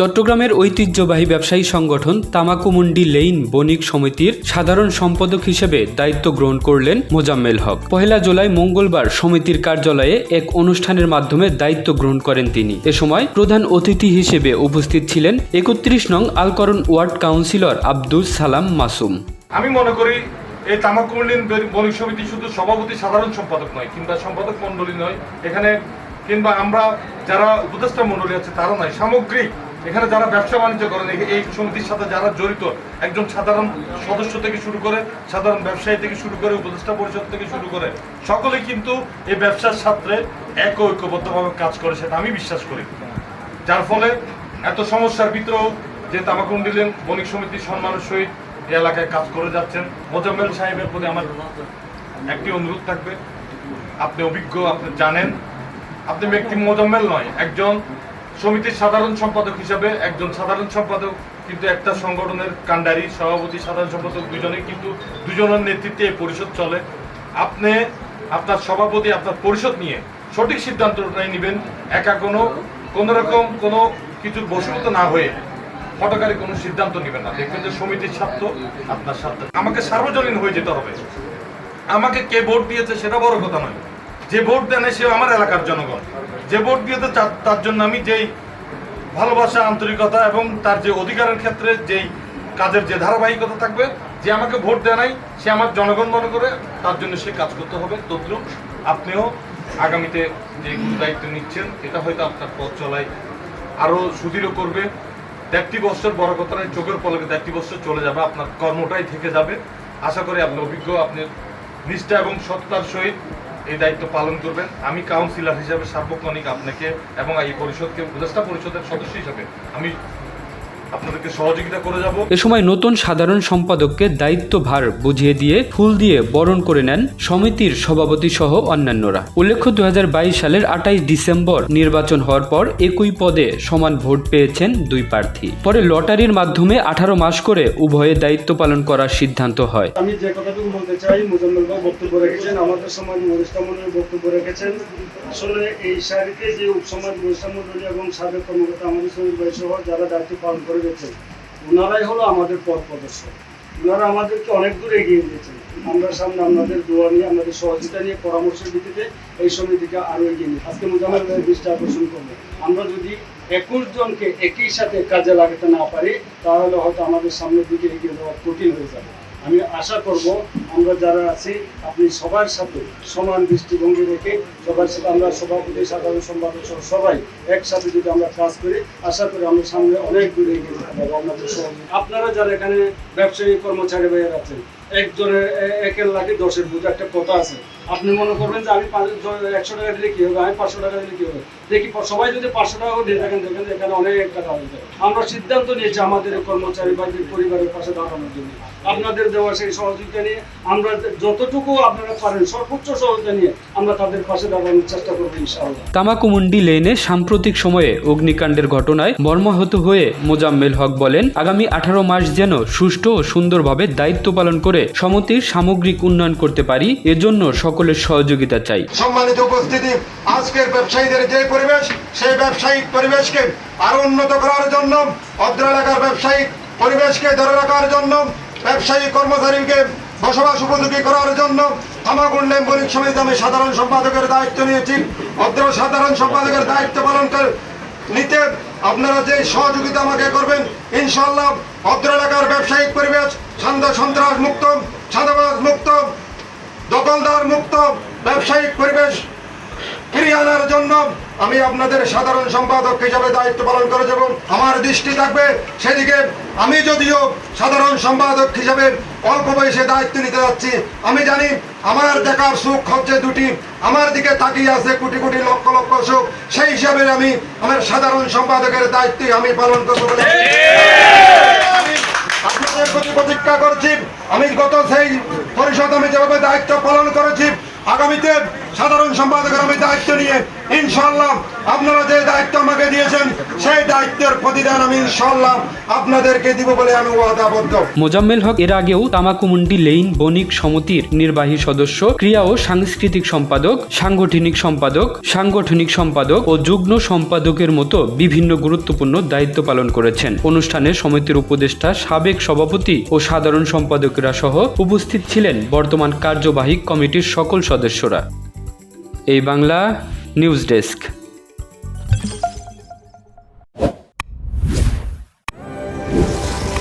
চট্টগ্রামের ঐতিহ্যবাহী ব্যবসায়ী সংগঠন তামাকুমুন্ডি লেইন বণিক সমিতির সাধারণ সম্পাদক হিসেবে দায়িত্ব গ্রহণ করলেন মোজাম্মেল হক। 1 জুলাই মঙ্গলবার সমিতির কার্যালয়ে এক অনুষ্ঠানের মাধ্যমে দায়িত্ব গ্রহণ করেন তিনি। এ সময় প্রধান অতিথি হিসেবে উপস্থিত ছিলেন 31 নং আলকরণ ওয়ার্ড কাউন্সিলর আব্দুল সালাম মাসুম। আমি মনে করি এই তামাকুমুন্ডি বণিক সমিতি শুধু সভাপতি সাধারণ সম্পাদক নয় কিংবা সম্পাদক মণ্ডলী নয়, এখানে কিংবা আমরা যারা উপদেষ্টা মণ্ডলী আছে তারা নয়, সামগ্রিক এখানে যারা ব্যবসা বাণিজ্য করেন এই সমিতির সাথে যারা জড়িত, একজন সাধারণ সদস্য থেকে শুরু করে সাধারণ ব্যবসায়ী থেকে শুরু করে উপদেষ্টা পরিষদ থেকে শুরু করে সকলে কিন্তু এই ব্যবসার সাথে ঐক্যবদ্ধভাবে কাজ করে, সেটা আমি বিশ্বাস করি। যার ফলে এত সমস্যার ভিতরেও যে তামাকুমুন্ডি লেইন বণিক সমিতির সম্মানের সহিত এই এলাকায় কাজ করে যাচ্ছেন, মোজাম্মেল সাহেবের প্রতি আমার একটি অনুরোধ থাকবে। আপনি অভিজ্ঞ, আপনি জানেন, আপনি ব্যক্তি মোজাম্মেল নয়, একজন সমিতির সাধারণ সম্পাদক হিসাবে একজন সাধারণ সম্পাদক কিন্তু একটা সংগঠনের কাণ্ডারি, সভাপতি, সাধারণ সম্পাদক দুজনেই কিন্তু দুজনের নেতৃত্বে এই পরিষদ চলে। আপনি আপনার সভাপতি আপনার পরিষদ নিয়ে সঠিক সিদ্ধান্তটাই নেবেন, একা কোনো রকম কোনো কিছুর বশীভূত না হয়ে হঠকারী কোনো সিদ্ধান্ত নেবেন না। দেখবেন যে সমিতির স্বার্থ আপনার স্বার্থ। আমাকে সার্বজনীন হয়ে যেতে হবে। আমাকে কে ভোট দিয়েছে সেটা বড় কথা নয়, যে ভোট দেন সে আমার এলাকার জনগণ। যে ভোট দিয়েছে তার জন্য আমি যেই ভালোবাসা, আন্তরিকতা এবং তার যে অধিকারের ক্ষেত্রে যেই কাজের যে ধারাবাহিকতা থাকবে, যে আমাকে ভোট দেয় নাই সে আমার জনগণ মনে করে, তার জন্য সে কাজ করতে হবে। তদ্রুপ আপনিও আগামীতে যে দায়িত্ব নিচ্ছেন এটা হয়তো আপনার পথ চলায় আরও সুদৃঢ় করবে। 1 বছর বড় কথা নয়, চোখের পলকে 1 বছর চলে যাবে, আপনার কর্মটাই থেকে যাবে। আশা করি আপনি অভিজ্ঞ, আপনি নিষ্ঠা এবং সততার সহিত এই দায়িত্ব পালন করবেন। আমি কাউন্সিলর হিসাবে সার্বক্ষণিক আপনাকে এবং এই পরিষদকে উপদেষ্টা পরিষদের সদস্য হিসাবে আমি আপনাদেরকে সহযোগিতা করে যাব। এ সময় নতুন সাধারণ সম্পাদককে দায়িত্বভার বুঝিয়ে দিয়ে ফুল দিয়ে বরণ করে নেন সমিতির সভাপতি সহ অন্যান্যরা। উল্লেখ্য 2022 সালের 28 ডিসেম্বর নির্বাচন হওয়ার পর একই পদে সমান ভোট পেয়েছেন 2 প্রার্থী। পরে লটারির মাধ্যমে 18 মাস করে উভয়ে দায়িত্ব পালন করার সিদ্ধান্ত হয়। আমি যে কথাটুকু বলতে চাই, মোজাম্মেল ভাই বক্তব্য রেখেছেন, আমাদের সমাজ উপদেষ্টা মণ্ডলী বক্তব্য রেখেছেন। আসলে এই সারিতে যে উপসমাজ উপদেষ্টা মণ্ডলী এবং সাবেক কর্মকর্তা আমাদের সমিতি ভাই সহ যারা দায়িত্ব পালন করে গেছেন, ওনারাই হলো আমাদের পথ প্রদর্শক। ওনারা আমাদেরকে অনেক দূর এগিয়ে দিয়েছেন। আমরা সামনে আপনাদের দোয়া নিয়ে, আমাদের সহযোগিতা নিয়ে, পরামর্শের ভিত্তিতে এই সমিতিকে আরো এগিয়ে নিই। আজকে মোজাম্মেল ভাইয়ের দৃষ্টি আকর্ষণ করবো, আমরা যদি 21 জনকে একই সাথে কাজে লাগাতে না পারি তাহলে হয়তো আমাদের সামনের দিকে এগিয়ে যাওয়া কঠিন হয়ে যাবে। আমি আশা করব আমরা যারা আছি আপনি সবার সাথে সমান দৃষ্টিভঙ্গি রেখে সবার সাথে আমরা সভাপতি, সাধারণ সম্পাদক সহ সবাই একসাথে যদি আমরা কাজ করি, আশা করি আমরা সামনে অনেক দূরে এগিয়ে যেতে পারবো আপনাদের সহযোগিতা। আপনারা যারা এখানে ব্যবসায়ী কর্মচারী ভাইয়ের আছেন, একজনের 1 লাখে 10-এর বুঝে একটা কথা আছে। আপনি মনে করবেন যে আমি 100 টাকা দিলে কি হবে, আমি 500 টাকা দিলে কি হবে। দেখি সবাই যদি 500 টাকা দিয়ে থাকেন, দেখেন এখানে অনেক টাকা হয়ে যায়। আমরা সিদ্ধান্ত নিয়েছি আমাদের কর্মচারী ভাইদের পরিবারের পাশে দাঁড়ানোর জন্য। আপনাদের দেওয়া সেই সহযোগিতা নিয়ে আমরা যতটুকু আপনারা পারেন সর্বোচ্চ সহযোগিতা নিয়ে আমরা তাদের পাশে দাঁড়ানোর চেষ্টা করবো ইনশাআল্লাহ। তামাকুমুন্ডি লেনে সাম্প্রতিক সময়ে অগ্নিকাণ্ডের ঘটনায় মর্মাহত হয়ে মোজাম্মেল হক বলেন, আগামী 18 মাস যেন সুষ্ঠু ও সুন্দরভাবে দায়িত্ব পালন করে সমিতির সামগ্রিক উন্নয়ন করতে পারি, এজন্য সকলের সহযোগিতা চাই। সম্মানিত উপস্থিতি, আজকের ব্যবসায়ীদের যে পরিবেশ, সেই ব্যবসায়িক পরিবেশকে আরো উন্নত করার জন্য, অত্র এলাকার ব্যবসায়িক পরিবেশকে ধরে রাখার জন্য, ব্যবসায়ী কর্মচারীকে বসবাস উপযোগী করার জন্য তামাকুমুন্ডি লেইন বণিক সমিতিতে আমি সাধারণ সম্পাদকের দায়িত্ব নিয়েছি। অত্র সাধারণ সম্পাদকের দায়িত্ব পালন নিতে আপনারা যে সহযোগিতা আমাকে করবেন, ইনশাআল্লাহ অত্র এলাকার ব্যবসায়িক পরিবেশ সন্ত্রাস মুক্ত, ছাদাবাজ মুক্ত, দখলদার মুক্ত ব্যবসায়িক পরিবেশ ফিরিয়ে আনার জন্য আমি আপনাদের সাধারণ সম্পাদক হিসাবে দায়িত্ব পালন করে যাব। আমার দৃষ্টি থাকবে সেদিকে। আমি যদিও সাধারণ সম্পাদক হিসাবে অল্প বয়সে দায়িত্ব নিতে যাচ্ছি, আমি জানি আমার দেখার সুখ হচ্ছে 2টি, আমার দিকে তাকিয়ে আছে কোটি কোটি লক্ষ লক্ষ সুখ। সেই হিসাবে আমি আমার সাধারণ সম্পাদকের দায়িত্ব আমি পালন করবো বলে আপনাদের প্রতি প্রতিজ্ঞা করছি। আমি গত সেই পরিষদ আমি যেভাবে দায়িত্ব পালন করেছি, আগামীতে সাধারণ সম্পাদকের আমি দায়িত্ব নিয়ে ইনশাআল্লাহ আপনারা যে দায়িত্ব আমাকে দিয়েছেন সেই দায়িত্বের প্রতিদান আমি ইনশাআল্লাহ আপনাদেরকে দিব বলে আমি ওয়াদাবদ্ধ। মোজাম্মেল হক এর আগেও তামাকুমুন্ডি লেইন বণিক সমিতির নির্বাহী সদস্য, ক্রিয়া ও সাংস্কৃতিক সম্পাদক, সাংগঠনিক সম্পাদক ও যুগ্ম সম্পাদকের মতো বিভিন্ন গুরুত্বপূর্ণ দায়িত্ব পালন করেছেন। অনুষ্ঠানে সমিতির উপদেষ্টা, সাবেক সভাপতি ও সাধারণ সম্পাদকেরা সহ উপস্থিত ছিলেন বর্তমান কার্যবাহী কমিটির সকল সদস্যরা। এই বাংলা নিউজ ডেস্ক।